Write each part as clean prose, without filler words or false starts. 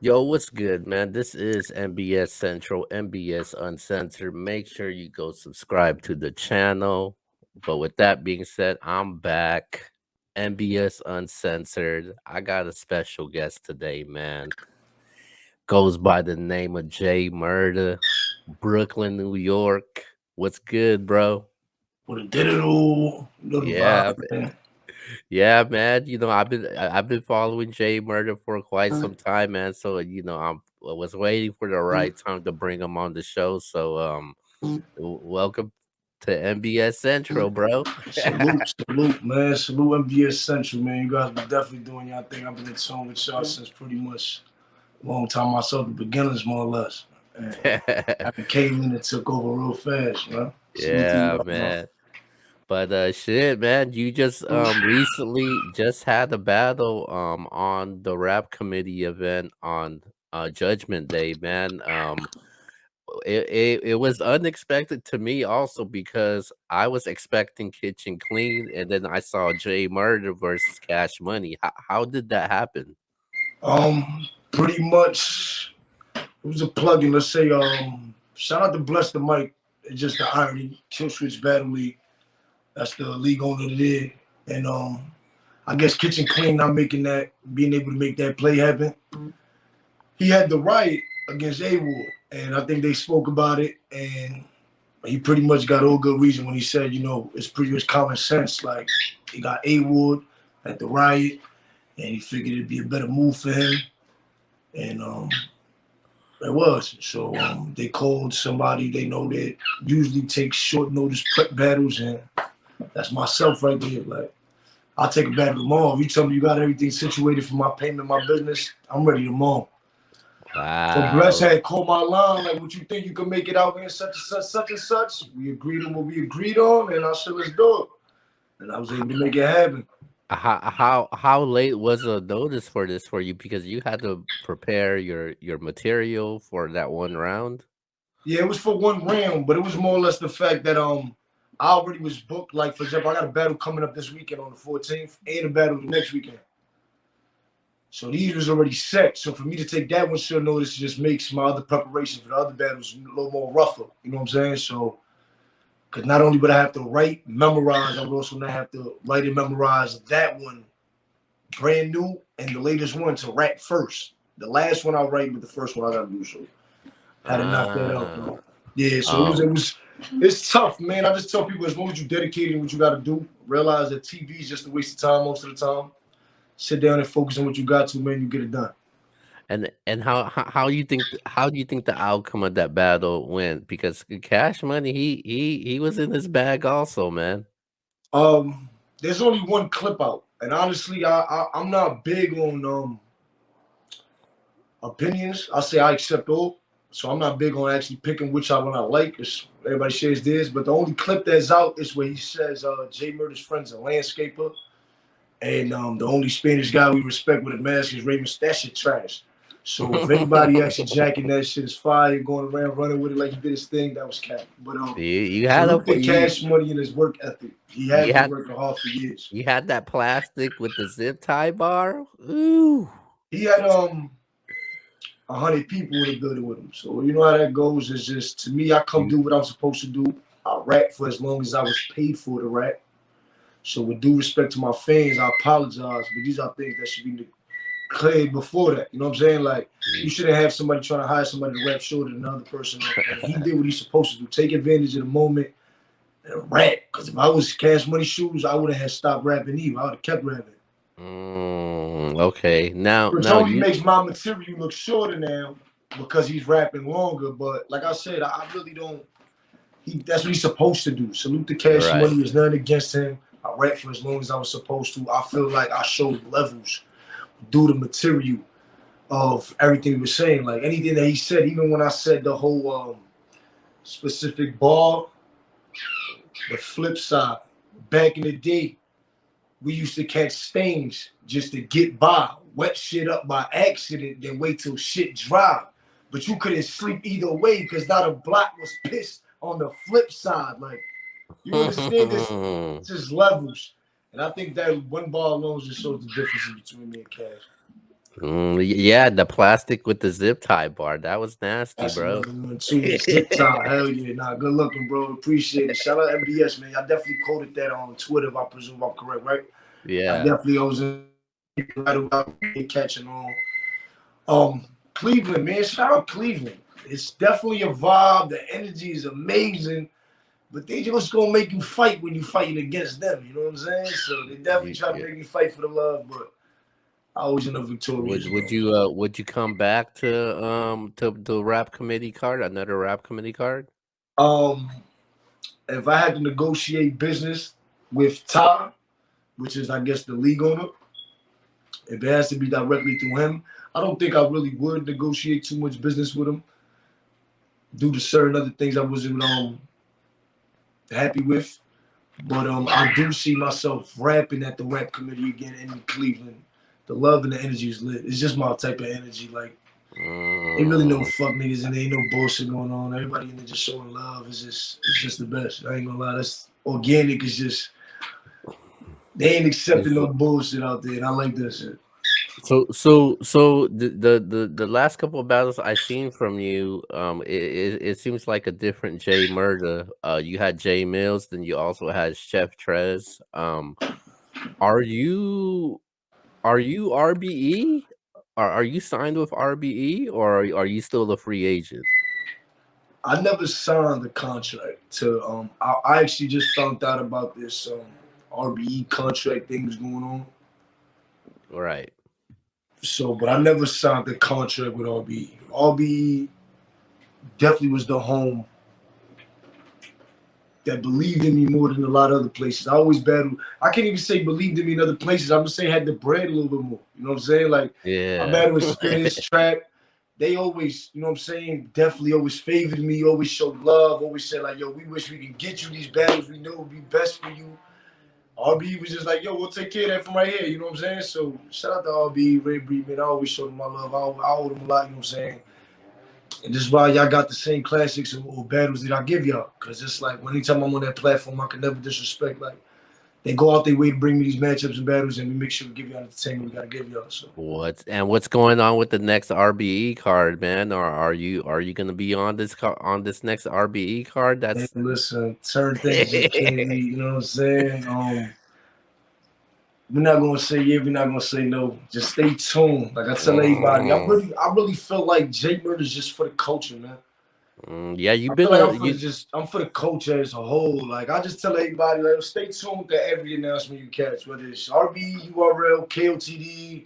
Yo, what's good, man? This is MBS Central, MBS Uncensored. Make sure you go subscribe to the channel. But with that being said, I'm back. MBS Uncensored. I got a special guest today, man. Goes by the name of Murda, Brooklyn, New York. What's good, bro? Would have did it all. You know the Yeah, vibe, man. yeah, man. I've been following Jay Murder for quite some time, man. So I was waiting for the right time to bring him on the show. So welcome to MBS Central, bro. Salute, man. Salute MBS Central, man. You guys been definitely doing y'all thing. I've been in tune with y'all since pretty much a long time myself, the beginners more or less. And I came in and took over real fast, you know. Salute to you Yeah, guys, man. man. But shit, man, you just recently just had a battle on the rap committee event on Judgment Day, man. It was unexpected to me also because I was expecting Kitchen Clean, and then I saw Jay Murder versus Cash Money. How did that happen? Pretty much it was a plug-in. Let's say shout out to Bless the Mic. It's just the irony. Kill Switch Battle League. That's the league owner there. And I guess Kitchen Clean not making that, being able to make that play happen. He had the riot against A Ward, and I think they spoke about it, and he pretty much got all good reason when he said, it's pretty much common sense. Like he got A Ward at the riot, and he figured it'd be a better move for him, and it was. So they called somebody they know that usually takes short notice prep battles, and that's myself right there. Like I'll take a battle tomorrow. If you tell me you got everything situated for my payment, my business, I'm ready tomorrow. So Bless Wow. had called my line, like, what you think you can make it out here, such and such, such and such. We agreed on what we agreed on, and I said, let's do it. And I was able to make it happen. How late was the notice for this for you? Because you had to prepare your material for that one round. Yeah, it was for one round, but it was more or less the fact that I already was booked. Like, for example, I got a battle coming up this weekend on the 14th and a battle the next weekend. So these was already set. So for me to take that one short notice just makes my other preparations for the other battles a little more rougher. You know what I'm saying? So because not only would I have to write, memorize, I would also not have to write and memorize that one brand new and the latest one to rap first. The last one I'll write, but the first one I gotta do. So had to knock that out, Ah. bro. Yeah, so Oh. it's tough, man. I just tell people as long as you dedicated in what you gotta do, realize that TV is just a waste of time most of the time. Sit down and focus on what you got to, man, you get it done. And how do you think the outcome of that battle went? Because Cash Money, he was in his bag also, man. Um, there's only one clip out, and honestly, I'm not big on opinions. I say I accept all, so I'm not big on actually picking which one I like. Everybody shares theirs, but the only clip that's out is where he says Jay Murder's friend's a landscaper, and the only Spanish guy we respect with a mask is Raymond. That shit trash. So if anybody actually jacking that shit is fire, going around running with it like he did his thing, that was cap. But You had a salute to you Cash Money and his work ethic. He has you been had working hard for years. you had that plastic with the zip tie bar. Ooh. He had 100 people in the building with him. So you know how that goes. It's just to me, I come You do what I'm supposed to do. I rap for as long as I was paid for to rap. So with due respect to my fans, I apologize, but these are things that should be cleared before that. You know what I'm saying? Like you you shouldn't have somebody trying to hire somebody to rap shorter than another person. And he did what he's supposed to do. Take advantage of the moment and rap. Because if I was Cash Money shoes, I wouldn't have stopped rapping either. I would have kept rapping. okay. Which Now only you makes my material look shorter now because he's rapping longer. But like I said, I really don't. That's what he's supposed to do. Salute the Cash right. Money. There's nothing against him. I rap for as long as I was supposed to. I feel like I showed levels due to material of everything he was saying. Like anything that he said, even when I said the whole specific bar, the flip side. Back in the day, we used to catch stains just to get by, wet shit up by accident, then wait till shit dry. But you couldn't sleep either way because now the block was pissed on the flip side. Like, you understand this? It's just levels. And I think that one bar alone just shows the difference between me and Cash. Yeah, the plastic with the zip tie bar. That was nasty, That's bro. another one too. The zip tie, hell yeah, nah, good looking, bro. Appreciate it. Shout out MBS, man. I definitely quoted that on Twitter, if I presume I'm correct, right? I Yeah. definitely was right about catching on. Cleveland, man. Shout out Cleveland. It's definitely a vibe. The energy is amazing, but they just gonna make you fight when you fighting against them. You know what I'm saying? So they definitely try to Yeah. make me fight for the love, but I always end up Would victorious, would bro. you would you come back to the rap committee card, another rap committee card? Um, if I had to negotiate business with Ty, which is I guess the league owner, if it has to be directly through him, I don't think I really would negotiate too much business with him due to certain other things I wasn't happy with. But I do see myself rapping at the rap committee again in Cleveland. The love and the energy is lit. It's just my type of energy. Like, ain't really no Mm, fuck niggas and ain't no bullshit going on. Everybody in there just showing love. It's just the best. I ain't gonna lie. That's organic. It's just they ain't accepting no so bullshit out there, and I like that shit. so the last couple of battles I seen from you, it seems like a different Jay Murda. You had Jay Mills, then you also had Chef Trez. Are you are you RBE? Are you signed with RBE, or are you still a free agent? I never signed the contract to. I actually just found out about this RBE contract thing was going on. Right. So, but I never signed the contract with RBE. RBE definitely was the home that believed in me more than a lot of other places. I always battled. I can't even say believed in me in other places. I'm just saying had the bread a little bit more. You know what I'm saying? Like I Yeah. battled with Spinach Trap. They always, you know what I'm saying, definitely always favored me, always showed love, always said like, yo, we wish we could get you these battles. We know it would be best for you. RB was just like, yo, we'll take care of that from right here. You know what I'm saying? So shout out to RB, Ray Breed, man. I always showed him my love. I owe him a lot, you know what I'm saying? And this is why y'all got the same classics or battles that I give y'all. Cause it's like anytime I'm on that platform, I can never disrespect. Like they go out their way to bring me these matchups and battles, and we make sure we give y'all the entertainment we gotta give y'all. So What's going on with the next RBE card, man? Or are you gonna be on on this next RBE card? man, That's listen, certain things just can't be, you know what I'm saying? We're not gonna say yeah, we're not gonna say no. Just stay tuned. Like I tell everybody, mm, I really feel like Jake Murder is just for the culture, man. yeah. You've I feel been like a you I'm for the culture as a whole. Like I just tell everybody, like stay tuned to every announcement you catch, whether it's RB, URL, KOTD.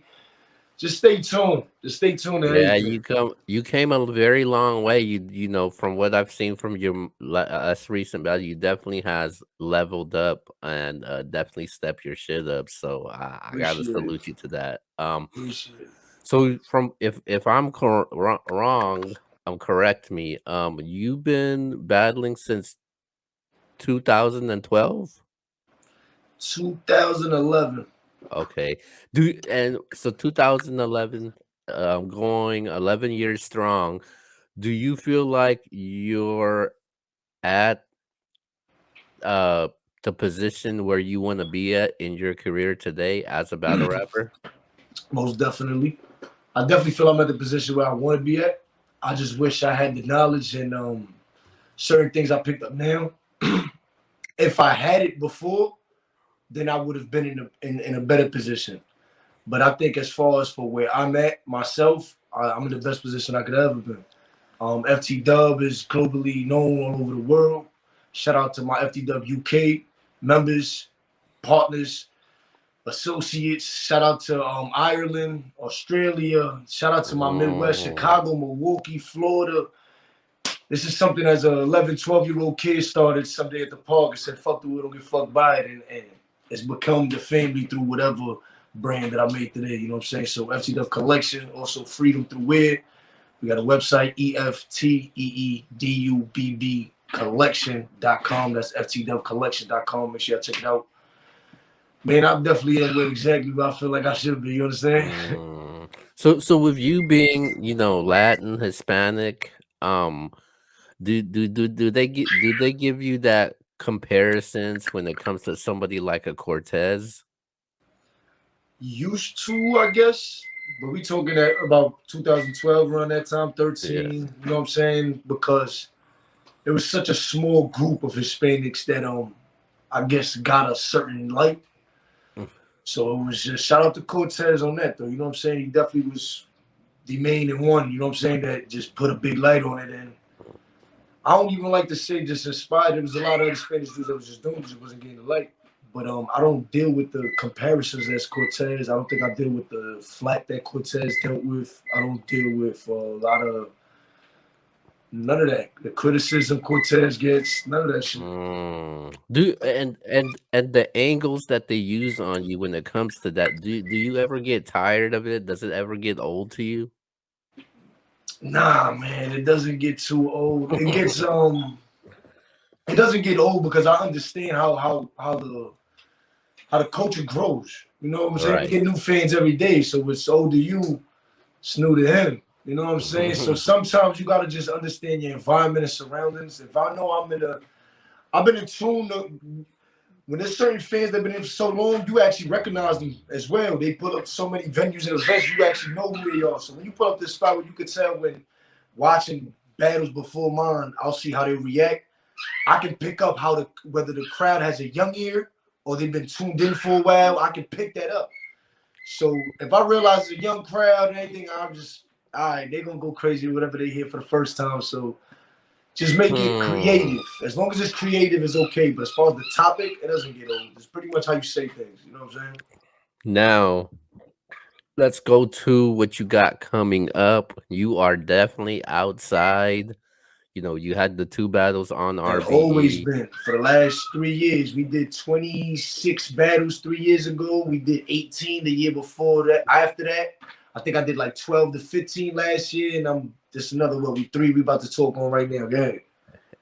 Just stay tuned. Just stay tuned to Yeah, everything. you came a very long way. You know, from what I've seen from your less recent battle, you definitely has leveled up and definitely stepped your shit up. So I gotta Appreciate it. salute you to that. Appreciate it. So from if I'm wrong, correct me. You've been battling since 2012. 2011. Okay, do and so 2011, going 11 years strong. Do you feel like you're at uh the position where you want to be at in your career today as a battle rapper? Most definitely. I definitely feel I'm at the position where I want to be at. I just wish I had the knowledge and certain things I picked up now. If I had it before, then I would have been in a better position. But I think as far as for where I'm at myself, I'm in the best position I could ever been. FT Dub is globally known all over the world. Shout out to my FT Dub UK members, partners, associates. Shout out to Ireland, Australia. Shout out to my Midwest, Mhm. Chicago, Milwaukee, Florida. This is something as a 11, 12-year-old kid started someday at the park and said, fuck the world, don't get fucked by it. And it's become the family through whatever brand that I made today. You know what I'm saying? So FTW Collection, also Freedom Through Wear. We got a website, EFTEEDUBB collection.com. That's FTWcollection.com. Make sure y'all check it out. Man, I'm definitely at where exactly where I feel like I should be. You understand? So with you being, Latin, Hispanic, do they give you that comparisons when it comes to somebody like a Cortez? Used to, I guess. But we talking at about 2012 around that time, Yeah. 13. You know what I'm saying? Because it was such a small group of Hispanics that I guess got a certain light. So it was just shout out to Cortez on that though. You know what I'm saying? He definitely was the main and one. You know what I'm saying? That just put a big light on it. And I don't even like to say just inspired. There was a lot of other Spanish dudes that was just doing, just wasn't getting the light. But I don't deal with the comparisons as Cortez. I don't think I deal with the flack that Cortez dealt with. I don't deal with a lot of none of that. The criticism Cortez gets, none of that shit. Do and the angles that they use on you when it comes to that, do you ever get tired of it? Does it ever get old to you? Nah, man, it doesn't get too old. It doesn't get old because I understand how the culture grows. You know what I'm saying? We Right. get new fans every day, so it's old to you, it's new to him. You know what I'm saying? So sometimes you gotta just understand your environment and surroundings. If I know I've been in tune to when there's certain fans that have been in for so long, you actually recognize them as well. They put up so many venues and events, you actually know who they are. So when you put up this spot where you could tell when watching battles before mine, I'll see how they react. I can pick up how whether the crowd has a young ear or they've been tuned in for a while. I can pick that up. So if I realize it's a young crowd and anything, I'm just all right. They're gonna go crazy whatever they hear for the first time. So just make it Hmm. creative. As long as it's creative, it's okay. But as far as the topic, it doesn't get old. It's pretty much how you say things. You know what I'm saying? Now, let's go to what you got coming up. You are definitely outside. You had the two battles on And always RBE. been for the last 3 years. We did 26 battles 3 years ago. We did 18 the year before that. After that, I think I did like 12 to 15 last year, and I'm just another what we three we about to talk on right now. Go ahead.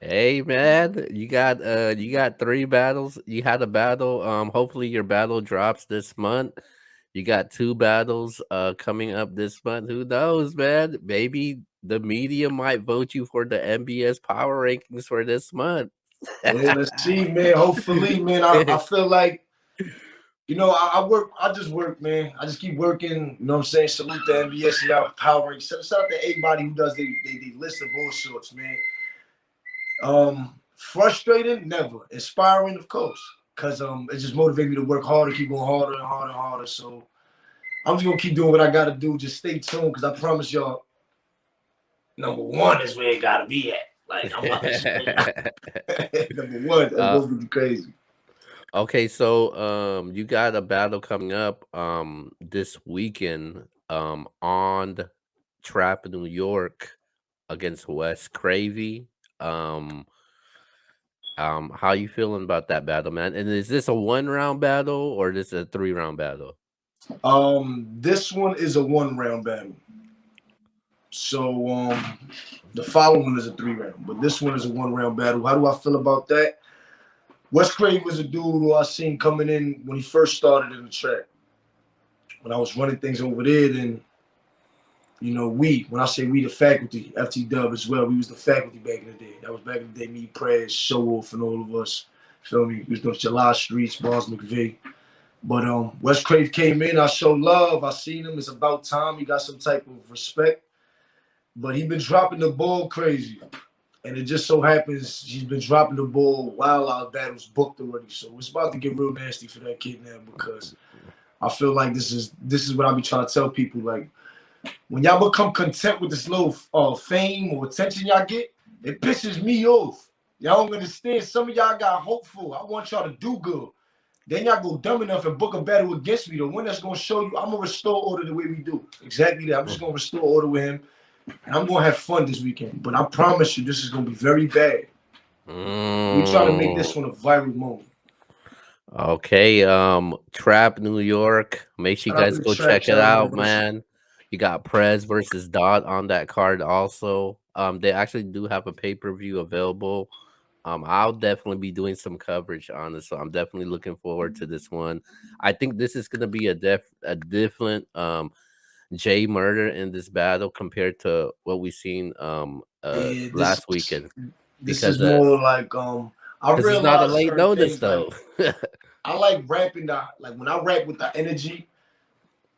Hey man, you got three battles. You had a battle. Hopefully your battle drops this month. You got two battles coming up this month. Who knows, man? Maybe the media might vote you for the MBS power rankings for this month. Yeah, let's see, man. Hopefully, man. I feel like I work. I just work, man. I just keep working. You know what I'm saying? Salute the MBS, y'all power. Shout out to everybody who does they list of all sorts, man. Frustrating, never. Inspiring, of course, cause it just motivates me to work harder, keep going harder and harder and harder. So I'm just gonna keep doing what I gotta do. Just stay tuned, cause I promise y'all, number one is where it gotta be at. Like I'm about to say, number one, that's uh, gonna be crazy. okay, so you got a battle coming up this weekend on Trap New York against Wes Cravey. Um how you feeling about that battle, man? And is this a 1 round battle or this a 3 round battle? This one is a 1 round battle. So the following is a 3 round, but this one is a 1 round battle. How do I feel about that? Wes Craig was a dude who I seen coming in when he first started in the track. When I was running things over there, then when I say we, the faculty, FT Dub as well, we was the faculty back in the day. That was back in the day, me, Prez, Show Off, and all of us. Feel me? We was doing July Streets, Bars McVeigh. But Wes Crave came in, I showed love, I seen him. It's about time he got some type of respect. But he been dropping the ball crazy. And it just so happens he's been dropping the ball while our battle's booked already. So it's about to get real nasty for that kid now because I feel like this is what I be trying to tell people. Like when y'all become content with this little fame or attention y'all get, it pisses me off. Y'all don't understand. Some of y'all got hopeful. I want y'all to do good. Then y'all go dumb enough and book a battle against me. The one that's gonna show you I'm gonna restore order the way we do. Exactly that. I'm just gonna restore order with him. And I'm gonna have fun this weekend. But I promise you this is gonna be very bad. We trying to make Mm. this one a viral moment. Okay, Trap New York. Make sure you Shout out to guys the go Trap check it Challenge out, University. man. You got Prez versus Dot on that card also. They actually do have a pay-per-view available. I'll definitely be doing some coverage on this, so I'm definitely looking forward to this one. I think this is gonna be a different Jay Murder in this battle compared to what we seen Yeah, last weekend this because is more like I it's not a realize late certain notice things though. like I like rapping the like when I rap with the energy.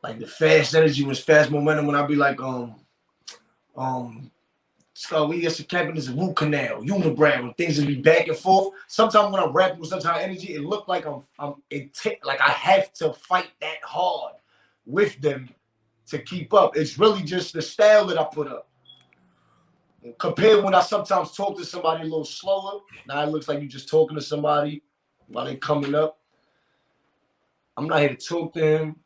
like the fast energy was fast momentum when I be like um Skull, we used to camping is a root canal, unibrow, when things would be back and forth. Sometimes when I'm rapping with such high energy, it looked like like I have to fight that hard with them to keep up. It's really just the style that I put up. Compared when I sometimes talk to somebody a little slower, now it looks like you just talking to somebody while they coming up. I'm not here to talk to him.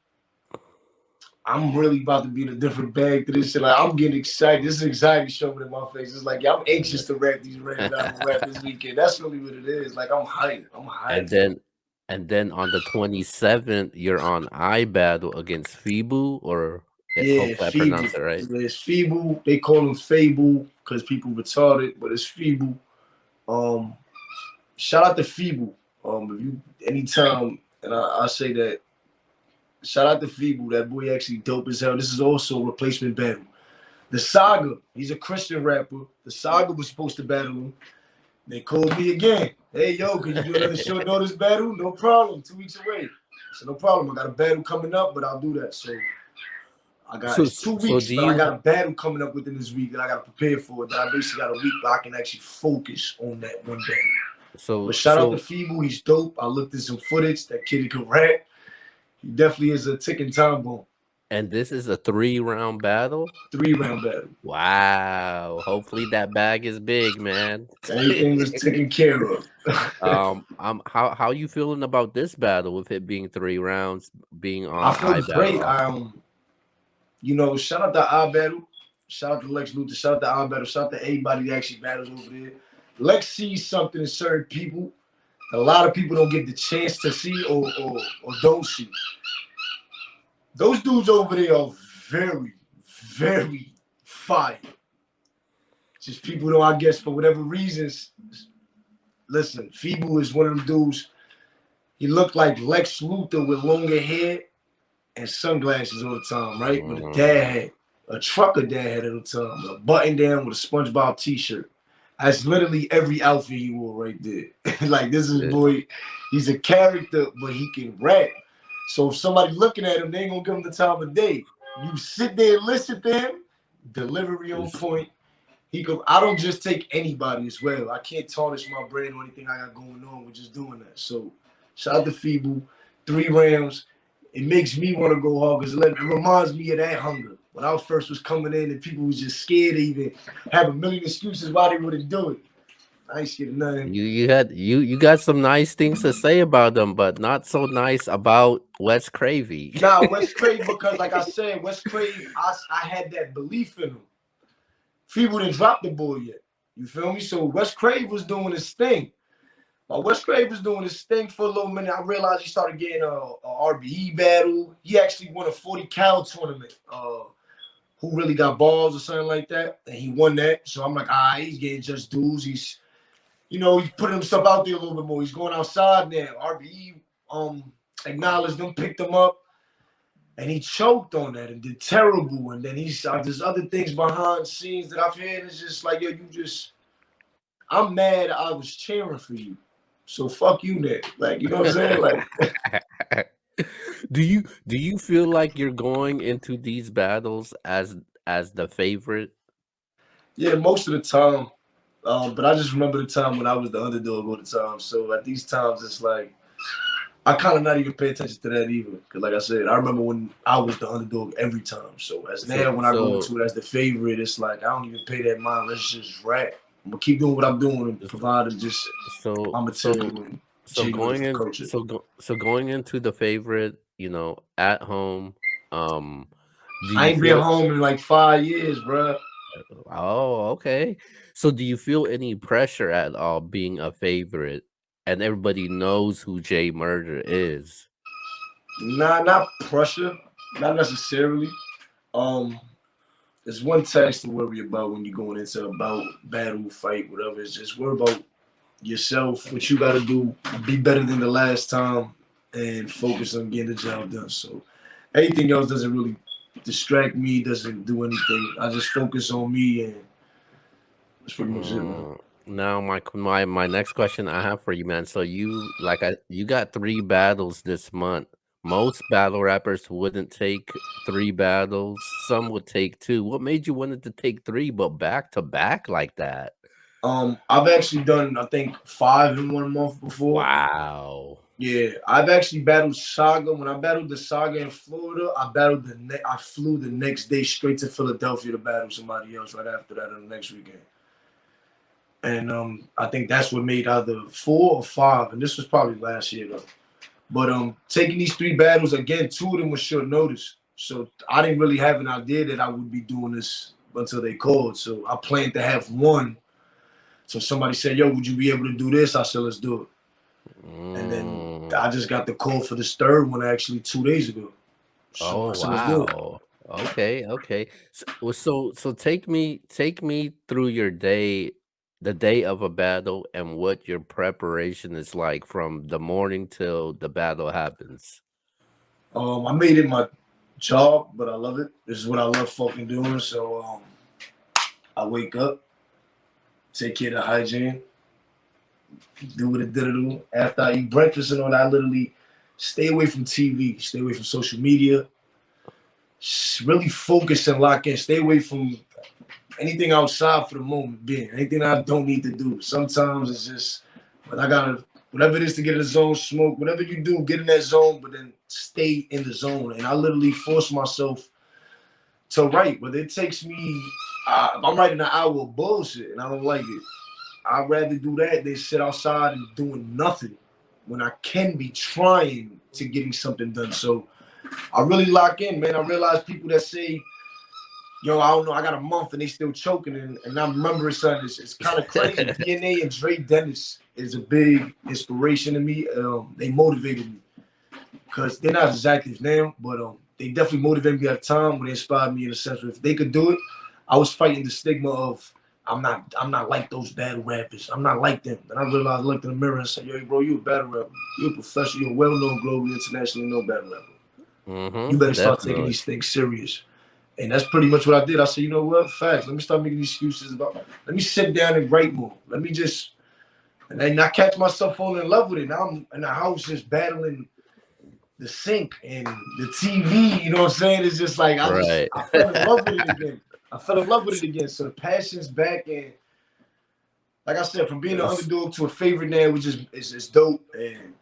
I'm really about to be in a different bag to this shit. Like I'm getting excited. This is anxiety showing in my face. It's like, yeah, I'm anxious to rap these rap that I'm gonna rap this weekend. That's really what it is. Like I'm hyped. I'm and hyped. then and then on the 27th, you're on I Battle against Fibu, or Yeah, hopefully I feeble. pronounce it right. Yeah, it's feeble. They call him fable because people retarded, but it's feeble. Um, shout out to feeble. If you anytime, and I say that, shout out to feeble. That boy actually dope as hell. This is also a replacement battle. The Saga, he's a Christian rapper. The Saga was supposed to battle him. They called me again. Hey, yo, could you do another short notice battle? No problem. 2 weeks away. So no problem. I got a battle coming up, but I'll do that. So I got So it's so 2 weeks, do but I you got a battle coming up within this week that I got to prepare for. That I basically got a week, but I can actually focus on that one battle. But so shout out to so Feeble. He's dope. I looked at some footage. That kid can rap. He definitely is a ticking time bomb. and this is a 3-round battle? 3 round battle. Wow. Hopefully that bag is big, man. Everything was taken care of. How you feeling about this battle with it being 3 rounds, being I on feel I Battle great. also? Shout out to I Battle, shout out to Lex Luthor, shout out to I Battle, shout out to everybody that actually battles over there. Lex sees something in certain people that a lot of people don't get the chance to see or don't see. Those dudes over there are very, very fire. Just people don't, I guess, for whatever reasons. Listen, Feeble is one of them dudes. He looked like Lex Luthor with longer hair and sunglasses all the time, right? But a dad Mm, hat, a trucker dad hat at the time, a button down with a SpongeBob t-shirt. That's literally every outfit he wore right there. Like this is yeah. boy, he's a character, but he can rap. So if somebody looking at him, they ain't gonna give him the time of day. You sit there and listen to him, delivery on It's- point. He go. I don't just take anybody as well. I can't tarnish my brand or anything I got going on with just doing that. So shout out to Feeble, 3 rounds. It makes me want to go hard because it reminds me of that hunger. When I first was coming in and people was just scared to even have a million excuses why they wouldn't do it. I ain't scared of nothing. you got some nice things to say about them, but not so nice about Wes Cravey. Nah, West Crave, because like I said, West Crave, I had that belief in him. Feeble didn't drop the ball yet. You feel me? So West Crave was doing his thing. While West Crave was doing his thing for a little minute, I realized he started getting a RBE battle. He actually won a 40 cal tournament. Who really got balls or something like that? And he won that. So I'm like, he's getting just dudes. He's putting himself out there a little bit more. He's going outside now. RBE acknowledged him, picked him up, and he choked on that and did terrible. And then there's other things behind the scenes that I've heard. It's just like, yo, I'm mad I was cheering for you. So fuck you then. Like, you know what I'm saying? Like, Do you feel like you're going into these battles as the favorite? yeah, most of the time. But I just remember the time when I was the underdog all the time. So at these times, it's like I kind of not even pay attention to that either. Because like I said, I remember when I was the underdog every time. So as So now when I go so into it as the favorite, it's like I don't even pay that mind. Let's just rap. I'm gonna keep doing what I'm doing and providing just so my so material and so genuine going in culture. so going into the favorite, at home, um, do I you ain't been feel home in like 5 years, bro. oh, okay. So do you feel any pressure at all being a favorite and everybody knows who Jay Murder is? Nah, not pressure, not necessarily. Um, there's one task to worry about when you're going into a bout, battle, fight, whatever. It's just worry about yourself, what you got to do, be better than the last time, and focus on getting the job done. So anything else doesn't really distract me, doesn't do anything. I just focus on me, and that's pretty much it, man. Mm, Now my next question I have for you, man. So you got 3 battles this month. Most battle rappers wouldn't take 3 battles, some would take 2. What made you wanted to take 3, but back to back like that? I've actually done I think 5 in 1 month before. Wow. Yeah, I've actually battled Saga. When I battled the Saga in Florida, I flew the next day straight to Philadelphia to battle somebody else right after that on the next weekend. And I think that's what made either 4 or 5, and this was probably last year though. But taking these 3 battles again, 2 of them was short notice, so I didn't really have an idea that I would be doing this until they called. So I planned to have one. So somebody said, "Yo, would you be able to do this?" I said, "Let's do it." And then Mm. I just got the call for this third one actually 2 days ago. So Oh, I said, "Let's do it." wow. Okay, okay. So take me through your day, the day of a battle, and what your preparation is like from the morning till the battle happens. I made it my job, but I love it. This is what I love fucking doing. So I wake up, take care of the hygiene, do what it did to do. After I eat breakfast and all that, I literally stay away from TV, stay away from social media, really focus and lock in. Stay away from anything outside for the moment being. Anything I don't need to do. Sometimes it's just, but I gotta, whatever it is to get in the zone, smoke, whatever you do, get in that zone, but then stay in the zone. And I literally force myself to write, but it takes me, I'm writing an hour of bullshit and I don't like it. I'd rather do that than sit outside and doing nothing when I can be trying to getting something done. So I really lock in, man. I realize people that say, "Yo, I don't know, I got a month," and they still choking. And I'm remembering something. It's kind of crazy. DNA and Dre Dennis is a big inspiration to me. They motivated me because they're not as active now, but they definitely motivated me at a time when they inspired me in a sense. If they could do it, I was fighting the stigma of I'm not like those battle rappers. I'm not like them. And I realized, I looked in the mirror and said, "Yo, bro, you a battle rapper. You're a professional. You're a well-known, globally, internationally known battle rapper. You better start taking Definitely. these things serious." And that's pretty much what I did. I said, "You know what? Facts. Let me start making excuses about. Let me sit down and write more. Let me just." And then I catch myself falling in love with it. Now I'm in the house just battling the sink and the TV. You know what I'm saying? It's just like Right. I fell in love with it again. I fell in love with it again. So the passion's back, and like I said, from being an S underdog to a favorite now, which is dope. And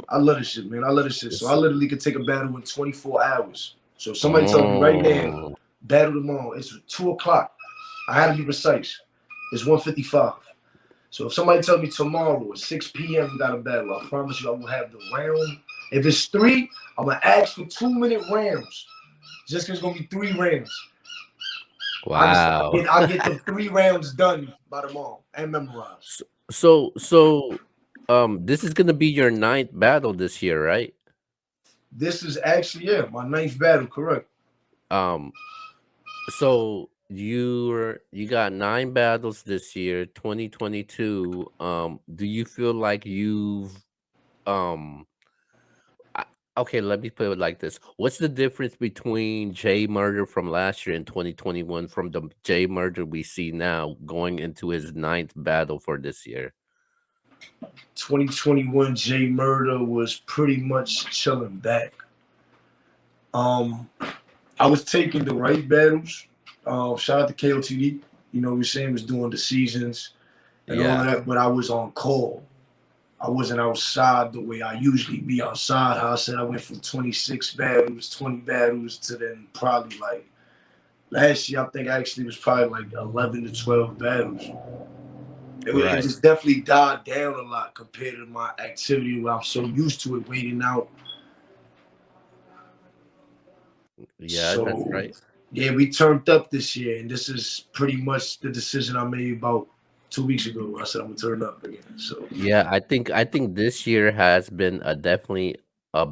I love this shit, man. I love this shit. So I s literally could take a battle in 24 hours. So if somebody tells me right now, mm. battle tomorrow, it's 2 o'clock. I had to be precise. It's 1:55. So if somebody tells me tomorrow at 6 p.m. we got a battle, I promise you I will have the round. If it's 3, I'm gonna ask for 2-minute rounds. Just because it's gonna be 3 rounds. Wow. I'll get the 3 rounds done by tomorrow and memorized. S so, this is gonna be your ninth battle this year, right? This is actually, yeah, my ninth battle, correct. Um, so you got 9 battles this year, 2022. Do you feel like you've um I, okay, let me put it like this. What's the difference between Jay Murder from last year in 2021 from the Jay Murder we see now going into his ninth battle for this year? 2021 Jay Murder was pretty much chilling back. Um, I was taking the right battles. Shout out to KOTD. You know, we saying was doing the seasons and all of Yeah, that, but I was on call. I wasn't outside the way I usually be outside. How I said I went from 26 battles, 20 battles to then probably like last year. I think actually was probably like 11 to 12 battles. It right. just definitely died down a lot compared to my activity where I'm so used to it waiting out. Yeah, that's So right. yeah, we turned up this year, and this is pretty much the decision I made about 2 weeks ago when I said I'm gonna turn up again. So Yeah, I think this year has been a definitely a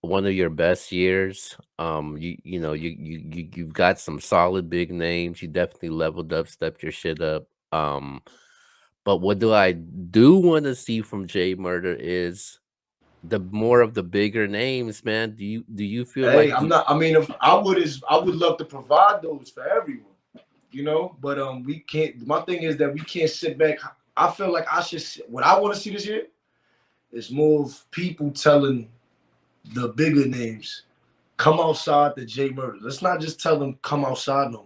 one of your best years. You've got some solid big names. You definitely leveled up, stepped your shit up. But what do I do want to see from Jay Murder is the more of the bigger names, man. Do you feel hey, like I'm not. I mean, if I would love to provide those for everyone, you know. But we can't. My thing is that we can't sit back. I feel like I should. What I want to see this year is more of people telling the bigger names, come outside to J Murda. Let's not just tell them come outside no more.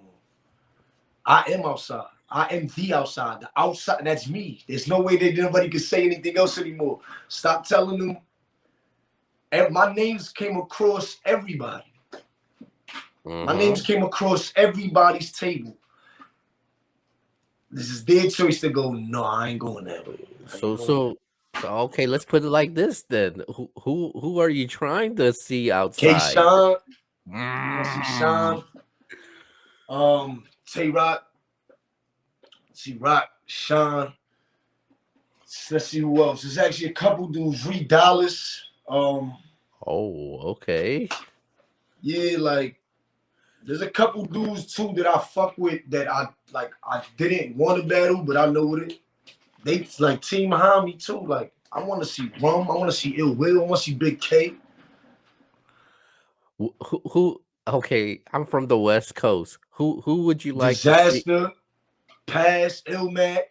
I am outside. I am the outside. The outside, that's me. There's no way that nobody can say anything else anymore. Stop telling them. And my names came across everybody. My names came across everybody's table. This is their choice to go, no, I ain't going that way. So okay, let's put it like this then. Who are you trying to see K outside? Sean, I see Sean, Tay Rock, see Rock, Sean. Let's see who else. There's actually a couple dudes, Reed Dallas. Oh, okay. Yeah, like there's a couple dudes too that I fuck with that I didn't want to battle, but I know it. They like team behind me too. Like I want to see Rum, I want to see Ill Will, I want to see Big K. Who? Okay, I'm from the West Coast. Who would you like to see? Disaster, Pass, Ilmac.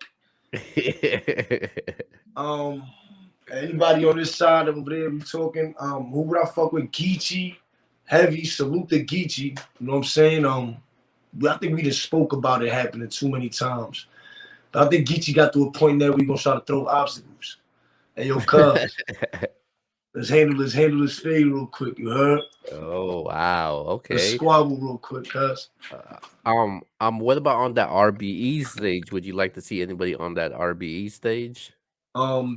Anybody on this side over there we talking? Who would I fuck with? Geechee, Heavy, salute to Geechee. You know what I'm saying? I think we just spoke about it happening too many times. But I think Geechee got to a point there we gonna try to throw obstacles. Hey yo, cuz, let's handle this fade real quick. You heard? Oh wow, okay. Let's squabble real quick, cuz. What about on that RBE stage? Would you like to see anybody on that RBE stage?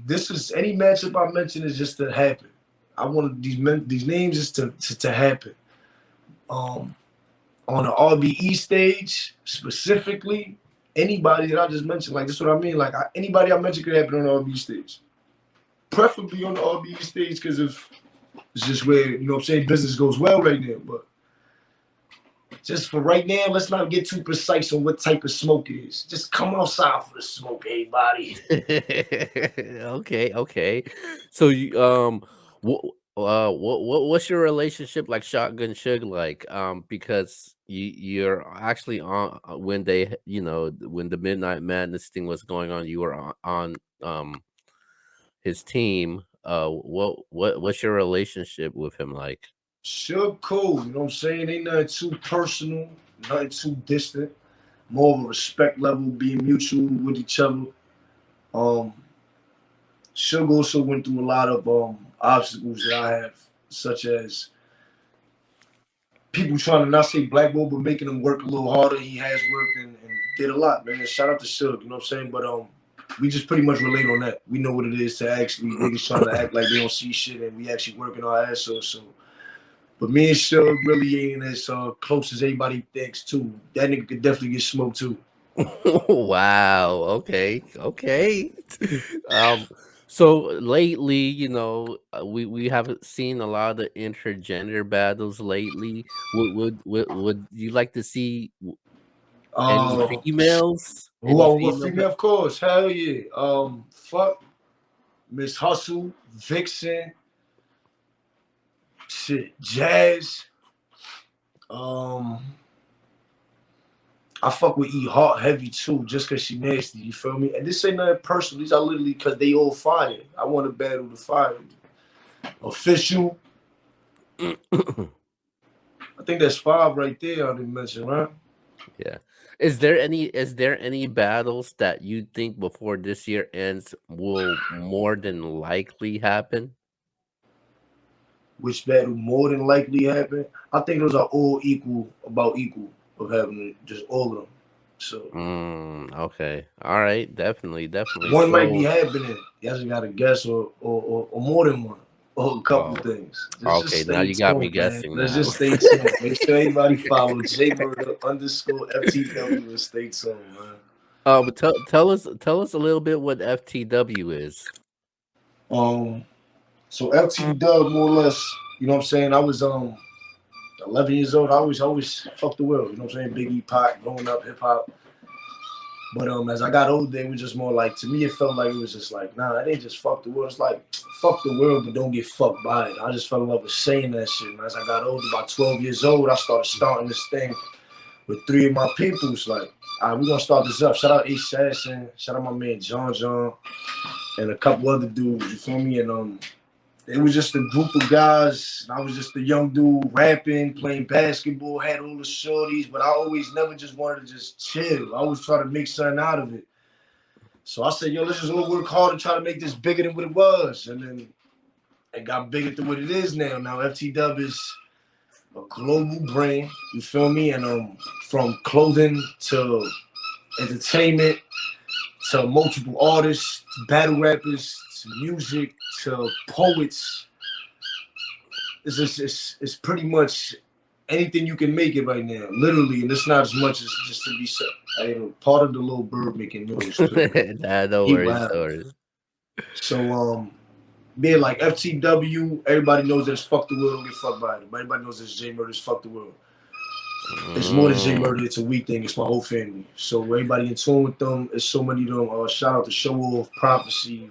This is any matchup I mentioned is just to happen. I wanted these names just to happen. On the RBE stage specifically, anybody that I just mentioned, like this is what I mean. Like anybody I mentioned could happen on the RBE stage. Preferably on the RBE stage because of it's just where you know what I'm saying business goes well right now. But just for right now, let's not get too precise on what type of smoke it is. Just come outside for the smoke, everybody. Okay. So you what's your relationship like Shotgun Suge like? Because you're actually on when they when the Midnight Madness thing was going on, you were on his team. What's your relationship with him like? Sure, cool. You know what I'm saying? Ain't nothing too personal, nothing too distant. More of a respect level, being mutual with each other. Um, Suge also went through a lot of obstacles that I have, such as people trying to not say blackball, but making him work a little harder. He has worked and did a lot, man. Shout out to Suge, you know what I'm saying? But we just pretty much relate on that. We know what it is to actually niggas trying to act like they don't see shit, and we actually working our ass off. So, but me and Suge really ain't as close as everybody thinks too. That nigga could definitely get smoked too. Wow. Okay. um. So lately, we haven't seen a lot of intergender battles lately. Would you like to see any Uh, females? Any what female? female? Of course, hell yeah. Fuck Miss Hustle, Vixen, shit, Jazz. Um, I fuck with E Heart heavy too, just cause she nasty. You feel me? And this ain't nothing personal. These are literally cause they all fire. I want to battle the fire. Official. I think that's 5 right there. I didn't mention, right? Yeah. Is there any battles that you think before this year ends will more than likely happen? Which battle more than likely happen? I think those are all equal of having it, just all of them. So Okay. All right. Definitely. one might be So, happening. You just gotta guess, or more than one, or a couple oh, things. Just okay. Now stay you got me tuned, man. guessing Let's now. just stay tuned. Make sure everybody follow J_Murda_FTW and stay tuned, man. But tell us a little bit what FTW is. Um, so FTW more or less, you know what I'm saying? I was 11 years old. I always fucked the world. You know what I'm saying? Biggie, Pac, growing up, hip hop. But as I got older, it was just more like to me. It felt like it was just like, nah, it ain't just fuck the world. It's like fuck the world, but don't get fucked by it. I just fell in love with saying that shit. And as I got older, about 12 years old, I started starting this thing with 3 of my peoples. Like, all right, we're gonna start this up. Shout out Assassin, shout out my man John, and a couple other dudes. You feel me? And It was just a group of guys. I was just a young dude rapping, playing basketball, had all the shorties, but I always never just wanted to just chill. I always try to make something out of it. So I said, yo, let's just all work hard and try to make this bigger than what it was. And then it got bigger than what it is now. Now FT Dub is a global brand, you feel me? And from clothing to entertainment to multiple artists, to battle rappers, to music, to poets. It's pretty much anything you can make it right now, literally, and it's not as much as just to be said. Part of the little bird making noise. Nah, no He worries, no wild. worries. So being like FTW, everybody knows that it's fuck the world, don't get fucked by it. Everybody knows that it's J Murda's fuck the world. It's more than J Mm. Murda, it's a we thing, it's my whole family. So everybody in tune with them, it's so many of them. Shout out to Show Off, Prophecy,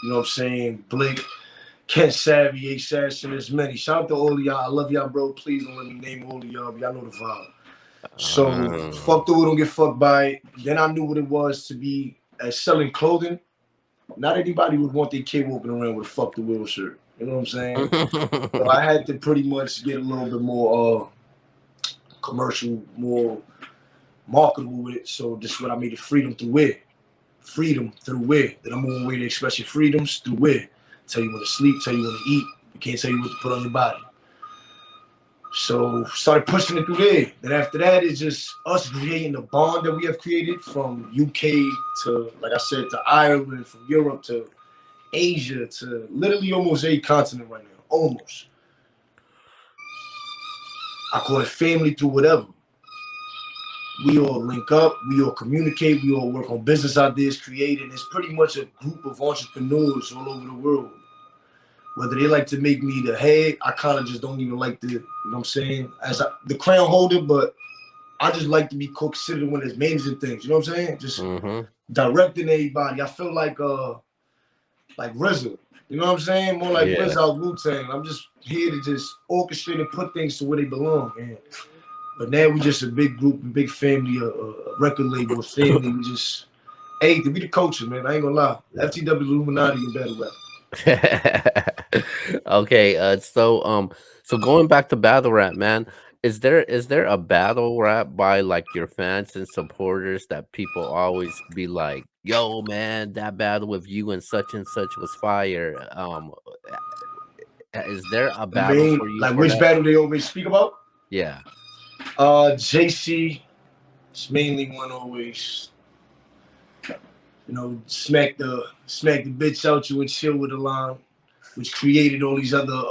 you know what I'm saying? Blake, Kent Savvy, Assassin, there's many. Shout out to all of y'all. I love y'all, bro. Please don't let me name all of y'all, but y'all know the vibe. So fuck the world, don't get fucked by it. Then I knew what it was to be selling clothing. Not anybody would want their kid walking around with a fuck the world shirt. You know what I'm saying? So I had to pretty much get a little bit more commercial, more marketable with it. So this is what I made it: freedom through wear. Freedom through wear. That I'm on way to express your freedoms through wear. Tell you when to sleep, tell you when to eat. We can't tell you what to put on your body. So started pushing it through there. Then after that, it's just us creating the bond that we have created from UK to, like I said, to Ireland, from Europe to Asia to literally almost every continent right now. Almost. I call it family through whatever. We all link up, we all communicate, we all work on business ideas, creating. It's pretty much a group of entrepreneurs all over the world. Whether they like to make me the head, I kind of just don't even like the, you know what I'm saying, the crown holder, but I just like to be considered when it's managing things. You know what I'm saying? Just directing everybody. I feel like RZA. You know what I'm saying? More like Yeah. RZA out Wu-Tang. I'm just here to just orchestrate and put things to where they belong. And but now we just a big group, a big family, a record label, a family. We just, hey, we the culture, man. I ain't gonna lie. FTW Illuminati and battle rap. Okay, so going back to battle rap, man, is there a battle rap by like your fans and supporters that people always be like, "Yo, man, that battle with you and such was fire." Is there a I battle mean, for you like for which that? battle they always speak about? Yeah. JC, it's mainly one always. You know, smack the bitch out you and chill with the line, which created all these other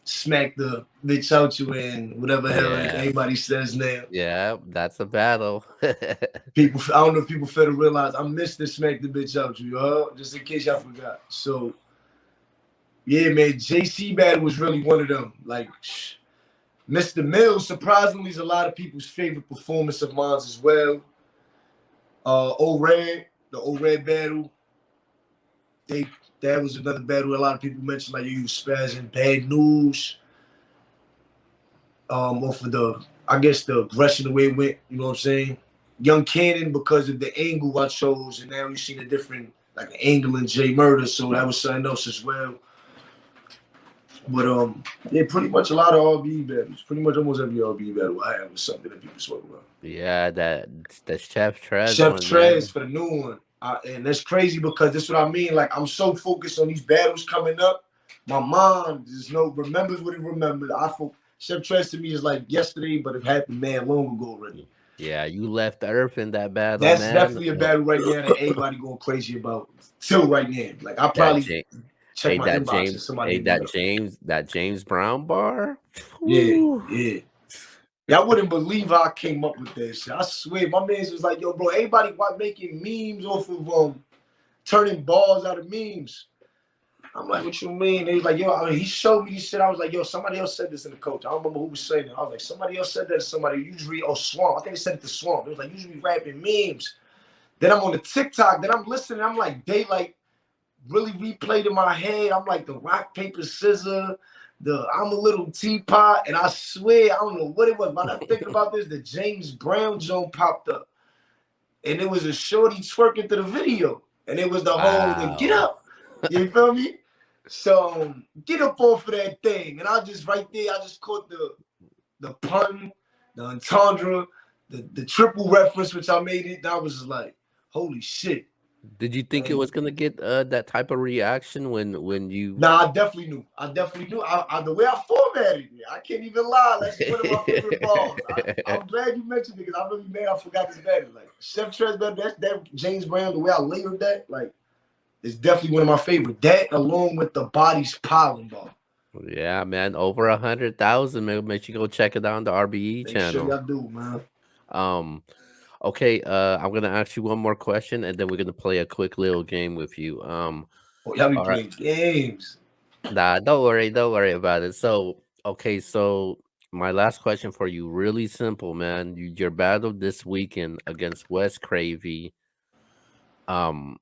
smack the bitch out you and whatever hell Yeah. everybody says now. Yeah, that's a battle. People, I don't know if people fail to realize I missed the smack the bitch out you, just in case y'all forgot. So yeah, man, JC battle was really one of them. Like Mr. Mills, surprisingly, is a lot of people's favorite performance of mine as well. The O Red battle, they that was another battle a lot of people mentioned, like you spazzing bad news. Off of I guess the aggression the way it went, you know what I'm saying? Young Cannon because of the angle I chose, and now you've seen a different like an angle in J Murda, so that was something else as well. But yeah, pretty much a lot of RB battles. Pretty much almost every RB battle I have was something that people spoke about. Yeah, the Chef Trez Chef one, Trez man. for the new one. And that's crazy because that's what I mean. Like I'm so focused on these battles coming up. My mind just remembers what it remembers. Chef Trez to me is like yesterday, but it happened man long ago already. Yeah, you left the earth in that battle, That's man. definitely a battle right now that everybody going crazy about till right now. Like I That probably James, check my inbox and James, somebody hey, hit me up. that James Brown bar. Yeah, Whew. yeah. Y'all wouldn't believe how I came up with that shit. I swear, my man was like, "Yo, bro, everybody making memes off of turning balls out of memes." I'm like, "What you mean?" They was like, "Yo," he showed me this shit. I was like, "Yo, somebody else said this in the coach." I don't remember who was saying it. I was like, "Somebody else said that to somebody." Usually, Swamp. I think they said it to Swamp. It was like usually rapping memes. Then I'm on the TikTok. Then I'm listening. I'm like, they like really replayed in my head. I'm like the rock paper scissor. I'm a little teapot, and I swear I don't know what it was. But I'm thinking about this. The James Brown joint popped up, and it was a shorty twerking to the video, and it was the whole the get Wow. up. You feel me? So get up off of that thing. And I just right there, I just caught the pun, the entendre, the triple reference which I made it. That was just like, holy shit. Did you think it was gonna get that type of reaction when you? Nah, I definitely knew. I definitely knew. The way I formatted it, I can't even lie. That's one of my favorite bars. I'm glad you mentioned it because I'm really mad I forgot this battle. Like Chef Trez battle, that's that James Brown. The way I layered that, like, it's definitely one of my favorite. That along with the Bodies Piling bar. Yeah, man, over 100,000. Man, make sure you go check it out on the RBE Make sure channel. y'all do, man. Um, okay, I'm gonna ask you one more question, and then we're gonna play a quick little game with you. Oh, y'all be All right, playing games. nah, don't worry about it. So, okay, so my last question for you, really simple, man. Your battle this weekend against Wes Cravey. Um,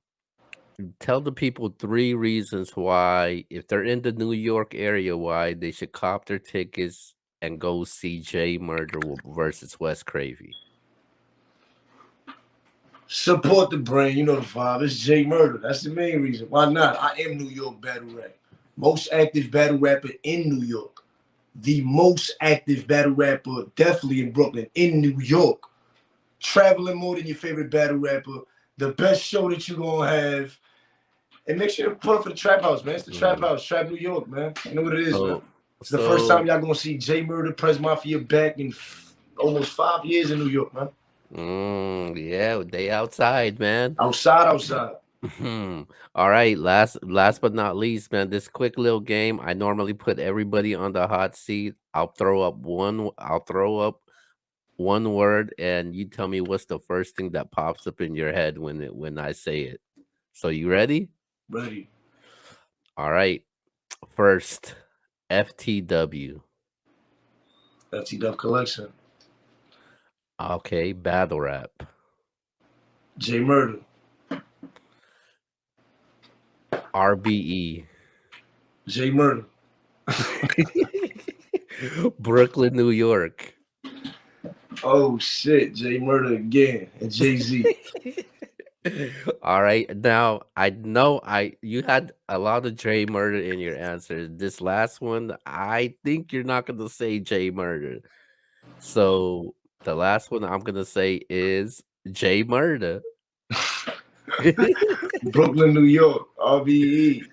Tell the people three reasons why, if they're in the New York area, why they should cop their tickets and go see Jay Murder versus Wes Cravey. Support the brand. You know the vibe. It's Jay Murder. That's the main reason. Why not? I am New York battle rap. Most active battle rapper in New York. The most active battle rapper, definitely in Brooklyn, in New York. Traveling more than your favorite battle rapper. The best show that you're gonna have. And make sure to pull up for the Trap House, man. It's the Trap Mm. House, Trap New York, man. You know what it is, man. So, It's the first so, time y'all gonna see Jay Murder, Press Mafia back in almost 5 years in New York, man. yeah, they outside, man. Outside, outside. All right, last but not least, man, this quick little game. I normally put everybody on the hot seat. I'll throw up one word, and you tell me what's the first thing that pops up in your head when I say it. So you ready? Ready. All right. First, FTW. FT Dub Collection. Okay, battle rap. Jay Murder. RBE. Jay Murder. Brooklyn, New York. Oh shit, Jay Murder again. And Jay Z. All right. Now I know I you had a lot of J Murder in your answer. This last one, I think you're not gonna say J Murder. So the last one I'm gonna say is J Murder. Brooklyn, New York. RBE.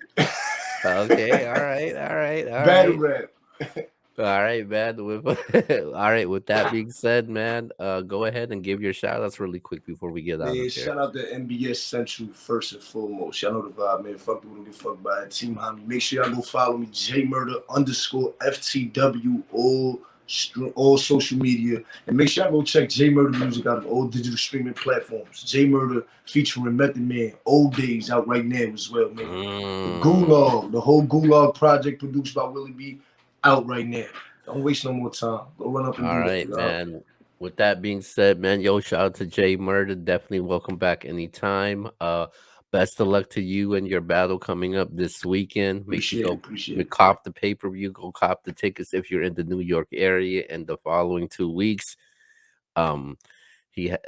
Okay, all right, all right, all Battle right. rap. All right, man. With all right, with that being said, man, go ahead and give your shout outs really quick before we get out Man, of here. shout out to NBS Central first and foremost. Y'all know the vibe, man. Fuck the don't get fucked by it. Team Homie. Make sure y'all go follow me, J Murder underscore FTW, all social media. And make sure y'all go check J Murder music out on all digital streaming platforms. J Murder featuring Method Man, Old Days out right now as well, man. The Mm, Gulag, the whole Gulag project produced by Willie B, out right now. Don't waste no more time. Go run up and all do that. right, You know? man. With that being said, man, yo, shout out to Jay Murder. Definitely welcome back anytime. Best of luck to you and your battle coming up this weekend. Make sure you Appreciate it. go Appreciate it. cop the pay per view, go cop the tickets if you're in the New York area. And the following 2 weeks, um, he's on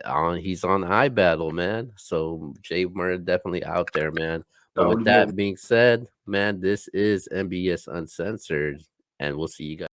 iBattle, man. So Jay Murray definitely out there, man. I But with already know. that being said, man, this is MBS Uncensored, and we'll see you guys.